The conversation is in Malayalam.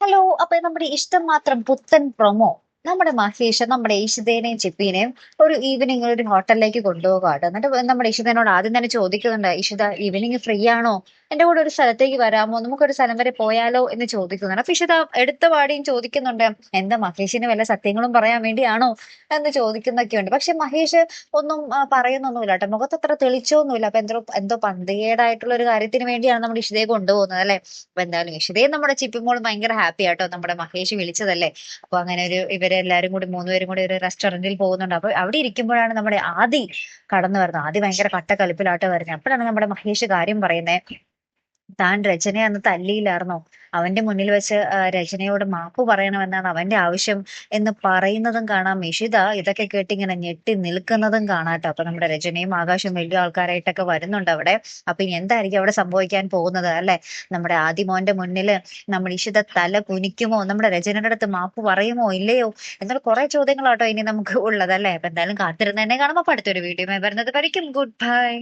ഹലോ, അപ്പൊ നമ്മുടെ ഇഷ്ടം മാത്രം പുത്തൻ പ്രൊമോ നമ്മുടെ മഹേഷ് നമ്മുടെ ഇഷിതേനെയും ചിപ്പീനെയും ഒരു ഈവനിങ് ഒരു ഹോട്ടലിലേക്ക് കൊണ്ടുപോകാട്ടോ. എന്നിട്ട് നമ്മുടെ ഇഷിതനോട് ആദ്യം തന്നെ ചോദിക്കുന്നുണ്ട്, ഇഷിത ഈവനിങ് ഫ്രീ ആണോ, എന്റെ കൂടെ ഒരു സ്ഥലത്തേക്ക് വരാമോ, നമുക്കൊരു സ്ഥലം വരെ പോയാലോ എന്ന് ചോദിക്കുന്നുണ്ട്. അപ്പൊ ഇഷിത എടുത്ത പാടിയും ചോദിക്കുന്നുണ്ട്, എന്താ മഹേഷിന് വല്ല സത്യങ്ങളും പറയാൻ വേണ്ടിയാണോ എന്ന് ചോദിക്കുന്നൊക്കെയുണ്ട്. പക്ഷെ മഹേഷ് ഒന്നും പറയുന്നൊന്നുമില്ല കേട്ടോ, മുഖത്ത് അത്ര തെളിച്ചൊന്നുമില്ല. അപ്പൊ എന്തോ എന്തോ പന്തികേടായിട്ടുള്ള ഒരു കാര്യത്തിന് വേണ്ടിയാണ് നമ്മുടെ ഇഷിതയെ കൊണ്ടുപോകുന്നത് അല്ലെ. അപ്പൊ എന്തായാലും ഇഷിതയും നമ്മുടെ ചിപ്പിമോളും ഭയങ്കര ഹാപ്പി ആട്ടോ, നമ്മുടെ മഹേഷ് വിളിച്ചതല്ലേ. അപ്പൊ അങ്ങനെ ഒരു ഇവരെല്ലാരും കൂടി മൂന്നുപേരും കൂടി ഒരു റെസ്റ്റോറന്റിൽ പോകുന്നുണ്ട്. അപ്പൊ അവിടെ ഇരിക്കുമ്പോഴാണ് നമ്മുടെ ആദി കടന്നു വരുന്നത്. ആദി ഭയങ്കര കട്ടക്കലിപ്പിലാട്ടോ വരുന്നത്. അപ്പോഴാണ് നമ്മുടെ മഹേഷ് കാര്യം പറയുന്നത്, താൻ രചനയെ അന്ന് തല്ലിയില്ലായിരുന്നോ, അവന്റെ മുന്നിൽ വെച്ച് രചനയോട് മാപ്പ് പറയണമെന്നാണ് അവന്റെ ആവശ്യം എന്ന് പറയുന്നതും കാണാം. ഇഷിത ഇതൊക്കെ കേട്ട് ഇങ്ങനെ ഞെട്ടി നിൽക്കുന്നതും കാണാട്ടോ. അപ്പൊ നമ്മുടെ രചനയും ആകാശം വലിയ ആൾക്കാരായിട്ടൊക്കെ വരുന്നുണ്ട് അവിടെ. അപ്പൊ ഇനി എന്തായിരിക്കും അവിടെ സംഭവിക്കാൻ പോകുന്നത് അല്ലെ. നമ്മുടെ ആദിമോന്റെ മുന്നിൽ നമ്മൾ ഇഷിത തല കുനിക്കുമോ, നമ്മുടെ രചനയുടെ അടുത്ത് മാപ്പ് പറയുമോ ഇല്ലയോ എന്നുള്ള കുറെ ചോദ്യങ്ങളാട്ടോ ഇനി നമുക്ക് ഉള്ളത് അല്ലെ. അപ്പൊ എന്തായാലും കാത്തിരുന്ന് തന്നെ കാണുമ്പോ അടുത്തൊരു വീഡിയോ വരുന്നത് വരയ്ക്കും. Good bye.